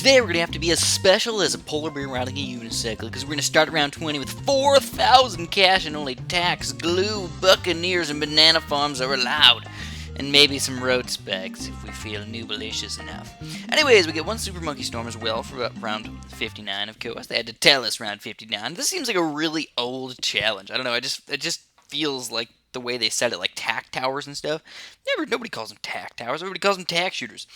today we're going to have to be as special as a polar bear riding a unicycle, because we're going to start round 20 with 4,000 cash and only tax, glue, buccaneers, and banana farms are allowed. And maybe some road specs if we feel noobalicious enough. Anyways, we get one Super Monkey Storm as well for round 59, of course. They had to tell us round 59. This seems like a really old challenge. I don't know, it just feels like the way they said it, like tack towers and stuff. Nobody calls them tack towers. Everybody calls them tack shooters.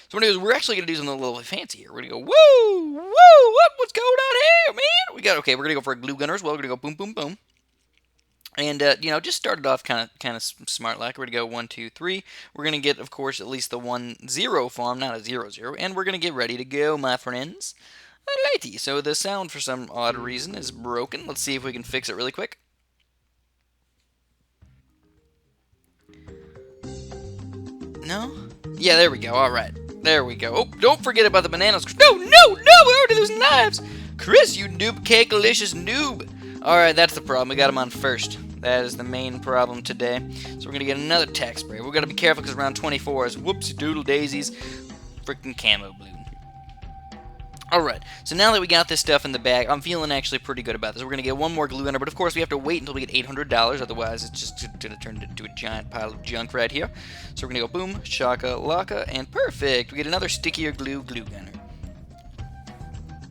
So anyways, we're actually going to do something a little fancy here. We're going to go, woo, woo, what's going on here, man? We're going to go for a glue gunner as well. We're going to go boom, boom, boom. And, just started off kind of smart like. We're going to go 1, 2, 3. We're going to get, of course, at least the 1-0 farm, not a 0-0. And we're going to get ready to go, my friends. Alrighty, so the sound, for some odd reason, is broken. Let's see if we can fix it really quick. No? Yeah, there we go. Alright. There we go. Oh, don't forget about the bananas. No, we're already losing lives. Chris, you noob cake-alicious noob. Alright, that's the problem. We got him on first. That is the main problem today. So we're going to get another tack spray. We've got to be careful because round 24 is whoopsie doodle daisies. Freaking camo blue. Alright, so now that we got this stuff in the bag, I'm feeling actually pretty good about this. We're going to get one more glue gunner, but of course we have to wait until we get $800, otherwise it's just going to turn into a giant pile of junk right here. So we're going to go boom, shaka, laka, and perfect! We get another stickier glue gunner.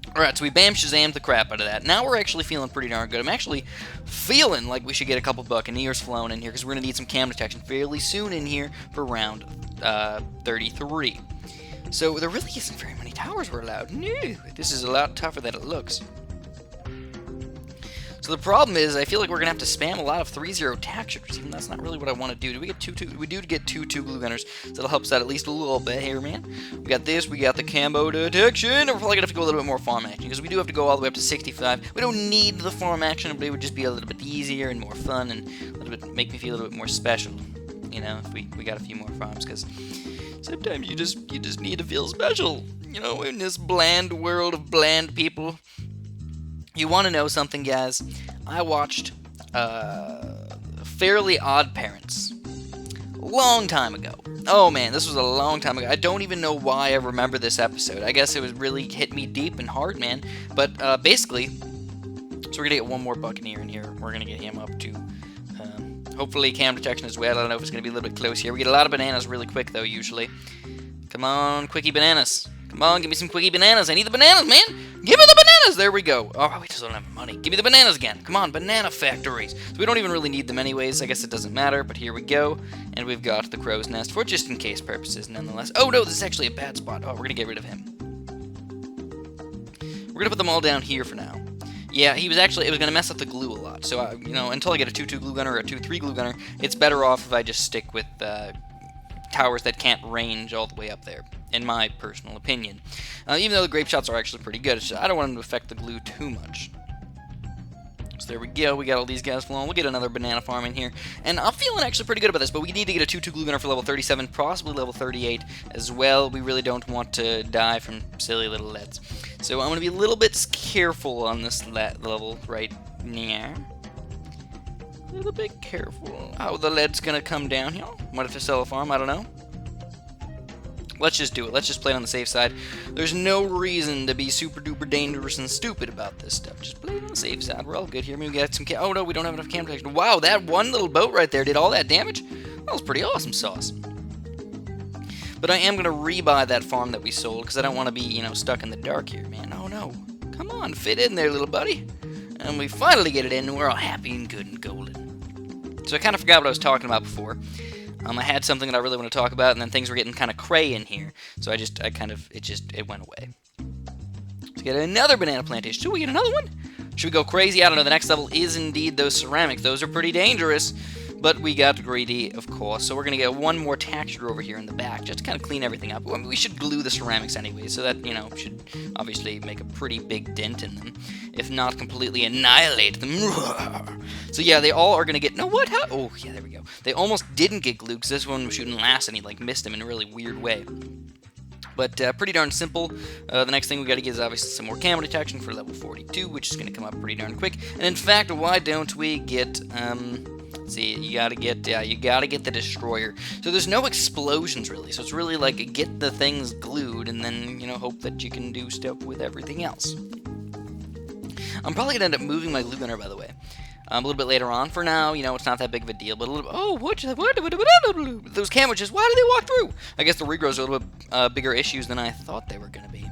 Alright, so we bam shazammed the crap out of that. Now we're actually feeling pretty darn good. I'm actually feeling like we should get a couple Buccaneers flown in here, because we're going to need some cam detection fairly soon in here for round 33. So there really isn't very many towers we're allowed. No, this is a lot tougher than it looks. So the problem is, I feel like we're going to have to spam a lot of 3-0 tack shooters, even though that's not really what I want to do. Do we get 2-2? We do get 2-2 glue gunners, so that'll help us out at least a little bit here, man. We got this, we got the camo detection, and we're probably going to have to go a little bit more farm action, because we do have to go all the way up to 65. We don't need the farm action, but it would just be a little bit easier and more fun, and a little bit make me feel a little bit more special, you know, if we got a few more farms, because sometimes you just need to feel special, you know, in this bland world of bland people. You want to know something, guys? I watched Fairly Odd Parents a long time ago. Oh man, this was a long time ago. I don't even know why I remember this episode. I guess it was really hit me deep and hard, man. But basically, so we're going to get one more Buccaneer in here. We're going to get him up to hopefully cam detection as well. I don't know if it's going to be a little bit close here. We get a lot of bananas really quick, though, usually. Come on, quickie bananas. Come on, give me some quickie bananas. I need the bananas, man. Give me the bananas. There we go. Oh, we just don't have money. Give me the bananas again. Come on, banana factories. So we don't even really need them anyways. I guess it doesn't matter, but here we go. And we've got the crow's nest for just in case purposes, nonetheless. Oh, no, this is actually a bad spot. Oh, we're going to get rid of him. We're going to put them all down here for now. Yeah, it was going to mess up the glue a lot. So, until I get a 2-2 glue gunner or a 2-3 glue gunner, it's better off if I just stick with towers that can't range all the way up there, in my personal opinion. Even though the grape shots are actually pretty good, I don't want them to affect the glue too much. So there we go, we got all these guys flowing. We'll get another banana farm in here. And I'm feeling actually pretty good about this, but we need to get a 2-2 glue gunner for level 37, possibly level 38 as well. We really don't want to die from silly little leads. So I'm going to be a little bit careful on this level right now. A little bit careful. How the lead's going to come down here. Might have to sell a farm, I don't know. Let's just do it. Let's just play it on the safe side. There's no reason to be super duper dangerous and stupid about this stuff. Just play it on the safe side. We're all good here. Maybe we got some oh no, we don't have enough cam protection. Wow, that one little boat right there did all that damage? That was pretty awesome sauce. But I am going to rebuy that farm that we sold because I don't want to be, stuck in the dark here, man. Oh no. Come on, fit in there, little buddy. And we finally get it in and we're all happy and good and golden. So I kind of forgot what I was talking about before. I had something that I really want to talk about, and then things were getting kind of cray in here, so it went away. Let's get another banana plantation. Should we get another one? Should we go crazy? I don't know. The next level is indeed those ceramics. Those are pretty dangerous, but we got greedy, of course. So we're going to get one more texture over here in the back, just to kind of clean everything up. I mean, we should glue the ceramics anyway, so that, should obviously make a pretty big dent in them, if not completely annihilate them. So yeah, they all are going to get... No, what? How? Oh, yeah, there we go. They almost didn't get glued, because this one was shooting last, and he, missed him in a really weird way. But pretty darn simple. The next thing we got to get is obviously some more camo detection for level 42, which is going to come up pretty darn quick. And in fact, why don't we get See, you gotta get the destroyer. So there's no explosions really. So it's really like get the things glued and then, you know, hope that you can do stuff with everything else. I'm probably gonna end up moving my glue gunner, by the way, a little bit later on. For now, you know, it's not that big of a deal. But a little, those camouflages, why do they walk through? I guess the regrows are a little bit bigger issues than I thought they were gonna be.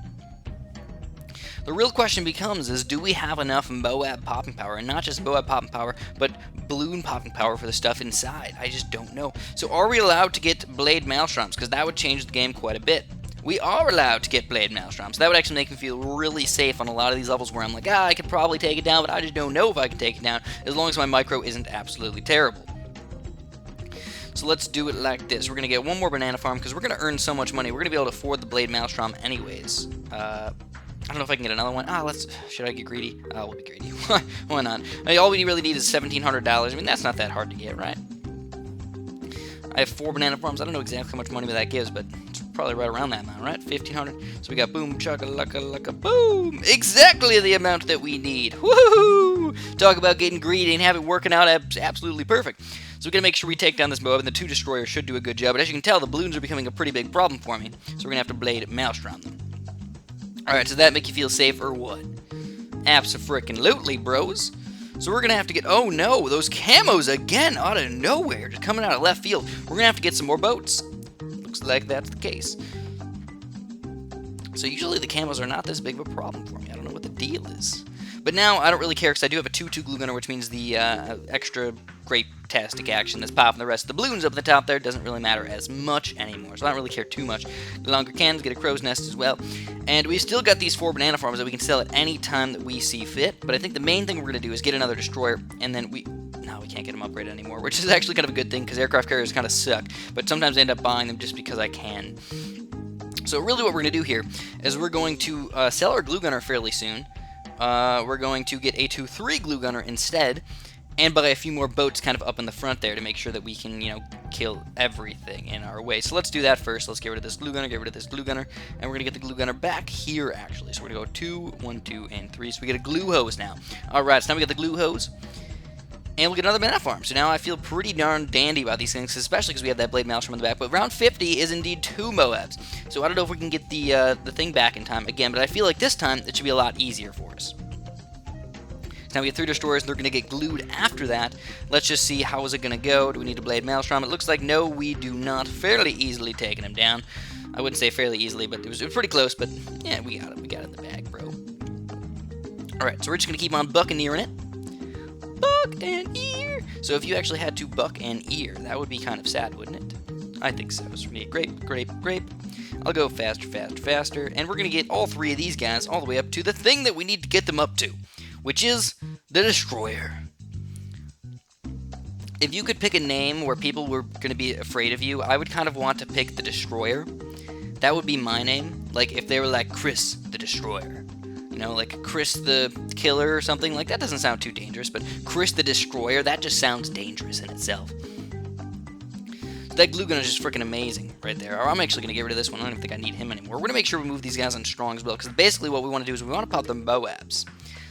The real question becomes is, do we have enough Moab popping power? And not just Moab popping power, but balloon popping power for the stuff inside. I just don't know. So are we allowed to get blade maelstroms? Because that would change the game quite a bit. We are allowed to get blade maelstroms. That would actually make me feel really safe on a lot of these levels where I'm like, I could probably take it down, but I just don't know if I can take it down, as long as my micro isn't absolutely terrible. So let's do it like this. We're going to get one more banana farm, because we're going to earn so much money. We're going to be able to afford the blade maelstrom anyways. I don't know if I can get another one. Should I get greedy? We'll be greedy. Why not? I mean, all we really need is $1,700. I mean, that's not that hard to get, right? I have 4 banana farms. I don't know exactly how much money that gives, but it's probably right around that amount, right? 1,500. So we got boom, chugga-lucka-lucka, boom! Exactly the amount that we need. Woohoo! Talk about getting greedy and have it working out absolutely perfect. So we're going to make sure we take down this Moab, and the 2 destroyers should do a good job. But as you can tell, the balloons are becoming a pretty big problem for me. So we're going to have to blade maelstrom them. Alright, so that make you feel safe or what? Abso-frickin-lutely, bros. So we're going to have to get... Oh, no, those camos again out of nowhere. Just coming out of left field. We're going to have to get some more boats. Looks like that's the case. So usually the camos are not this big of a problem for me. I don't know what the deal is. But now I don't really care because I do have a 2-2 glue gunner, which means the extra grape-tastic action that's popping the rest of the balloons up at the top there doesn't really matter as much anymore. So I don't really care too much. The longer cans get a crow's nest as well. And we've still got these 4 banana farms that we can sell at any time that we see fit. But I think the main thing we're going to do is get another destroyer, and then we can't get them upgraded anymore, which is actually kind of a good thing because aircraft carriers kind of suck. But sometimes I end up buying them just because I can. So really what we're going to do here is we're going to sell our glue gunner fairly soon. We're going to get a 2-3 glue gunner instead, and buy a few more boats kind of up in the front there to make sure that we can, you know, kill everything in our way. So let's do that first. Let's get rid of this glue gunner, get rid of this glue gunner, and we're going to get the glue gunner back here, actually. So we're going to go 2, 1, 2, and 3. So we get a glue hose now. Alright, so now we got the glue hose, and we'll get another banana farm. So now I feel pretty darn dandy about these things, especially because we have that blade maelstrom in the back. But round 50 is indeed 2 Moabs. So I don't know if we can get the thing back in time again, but I feel like this time it should be a lot easier for us. Now we have 3 destroyers, and they're going to get glued after that. Let's just see how is it going to go. Do we need a blade maelstrom? It looks like no, we do not. Fairly easily taking him down. I wouldn't say fairly easily, but it was pretty close. But yeah, we got it. We got it in the bag, bro. Alright, so we're just going to keep on buccaneering it. Buck and ear. So if you actually had to buck and ear, that would be kind of sad, wouldn't it? I think so. So we need grape, grape, grape. I'll go faster, faster, faster. And we're going to get all 3 of these guys all the way up to the thing that we need to get them up to, which is the destroyer. If you could pick a name where people were going to be afraid of you, I would kind of want to pick the destroyer. That would be my name. Like if they were like Chris the Destroyer. You know, like Chris the Killer or something. Like that doesn't sound too dangerous, but Chris the Destroyer, that just sounds dangerous in itself. That glue gun is just freaking amazing right there. Or I'm actually going to get rid of this one. I don't even think I need him anymore. We're going to make sure we move these guys on strong as well, because basically what we want to do is we want to pop the Moabs.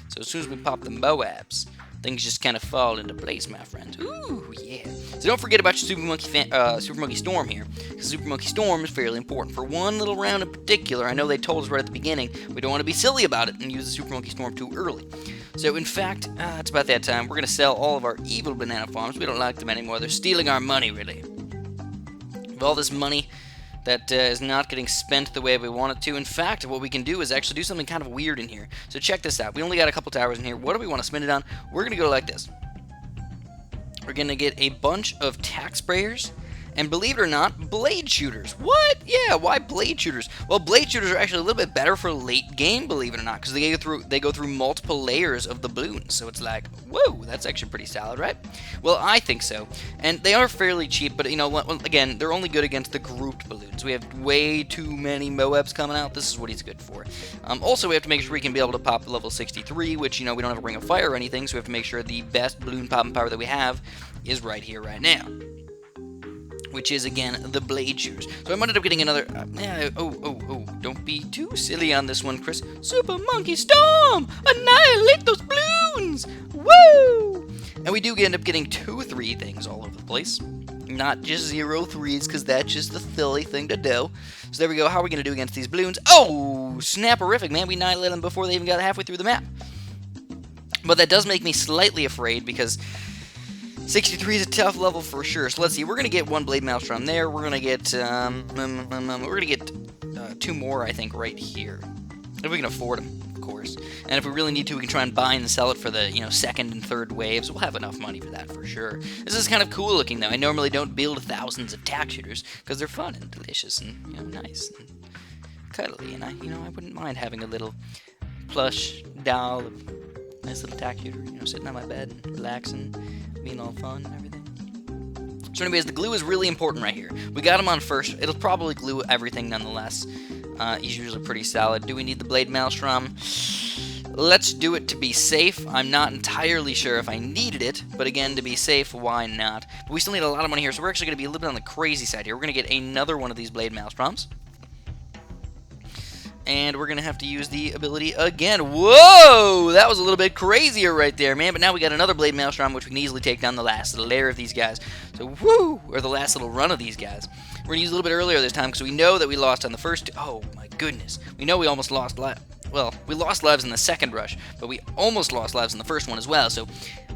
So as soon as we pop the Moabs, things just kind of fall into place, my friends. Ooh, yeah. So don't forget about your Super Monkey Storm here, because Super Monkey Storm is fairly important. For one little round in particular, I know they told us right at the beginning, we don't want to be silly about it and use the Super Monkey Storm too early. So in fact, it's about that time. We're going to sell all of our evil banana farms. We don't like them anymore. They're stealing our money, really. With all this money that is not getting spent the way we want it to. In fact, what we can do is actually do something kind of weird in here. So check this out. We only got a couple towers in here. What do we want to spend it on? We're going to go like this. We're going to get a bunch of tack sprayers, and believe it or not, blade shooters. What? Yeah, why blade shooters? Well, blade shooters are actually a little bit better for late game, believe it or not, because they go through multiple layers of the balloons. So it's like, whoa, that's actually pretty solid, right? Well, I think so. And they are fairly cheap, but you know what? Again, they're only good against the grouped balloons. We have way too many Moabs coming out. This is what he's good for. Also, we have to make sure we can be able to pop level 63, which, you know, we don't have a ring of fire or anything, so we have to make sure the best balloon popping power that we have is right here, right now, which is, again, the blade shooters. So I might end up getting another... don't be too silly on this one, Chris. Super Monkey Storm! Annihilate those balloons! Woo! And we do end up getting 2 3 things all over the place. Not just 0 3s, because that's just the silly thing to do. So there we go. How are we going to do against these balloons? Oh, snapperific, man. We annihilated them before they even got halfway through the map. But that does make me slightly afraid, because 63 is a tough level for sure. So let's see. We're going to get 1 Blade Maelstrom there. We're going to get 2 more, I think, right here. If we can afford them, of course. And if we really need to, we can try and buy and sell it for the, second and third waves. We'll have enough money for that for sure. This is kind of cool looking, though. I normally don't build thousands of tack shooters because they're fun and delicious and, nice and cuddly. And I wouldn't mind having a little plush doll, a nice little tack shooter, sitting on my bed and relaxing, being all fun and everything. So anyways, the glue is really important right here. We got him on first. It'll probably glue everything nonetheless. He's usually pretty solid. Do we need the Blade Maelstrom? Let's do it to be safe. I'm not entirely sure if I needed it, but again, to be safe, why not? But we still need a lot of money here, so we're actually going to be a little bit on the crazy side here. We're going to get another one of these Blade Maelstroms. And we're going to have to use the ability again. Whoa! That was a little bit crazier right there, man. But now we got another Blade Maelstrom, which we can easily take down the last little layer of these guys. So, woo! Or the last little run of these guys. We're going to use a little bit earlier this time, because we know that we lost on the first... Oh, my goodness. We know we almost lost... Well, we lost lives in the second rush, but we almost lost lives in the first one as well, so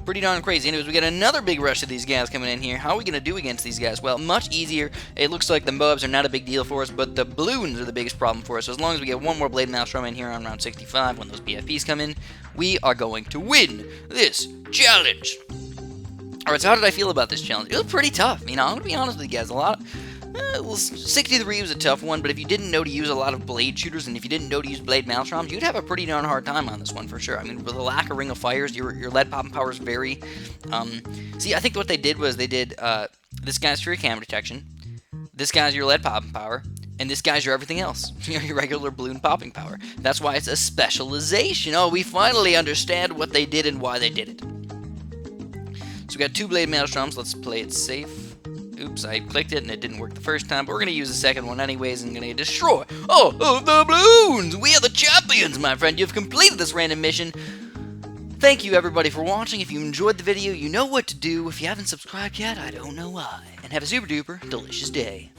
pretty darn crazy. Anyways, we got another big rush of these guys coming in here. How are we going to do against these guys? Well, much easier. It looks like the mobs are not a big deal for us, but the balloons are the biggest problem for us. So as long as we get 1 more Blade Maelstrom in here on round 65 when those BFPs come in, we are going to win this challenge. Alright, so how did I feel about this challenge? It was pretty tough. I'm going to be honest with you guys. 63 was a tough one, but if you didn't know to use a lot of blade shooters, and if you didn't know to use Blade Maelstroms, you'd have a pretty darn hard time on this one for sure. I mean, with the lack of Ring of Fires, your lead popping power is very... See, I think what they did was they did, this guy's for your cam detection, this guy's your lead popping power, and this guy's your everything else, your regular balloon popping power. That's why it's a specialization. Oh, we finally understand what they did and why they did it. So we got 2 Blade Maelstroms. Let's play it safe. Oops, I clicked it and it didn't work the first time, but we're going to use the second one anyways and going to destroy all of the balloons! We are the champions, my friend! You've completed this random mission. Thank you, everybody, for watching. If you enjoyed the video, you know what to do. If you haven't subscribed yet, I don't know why. And have a super duper delicious day.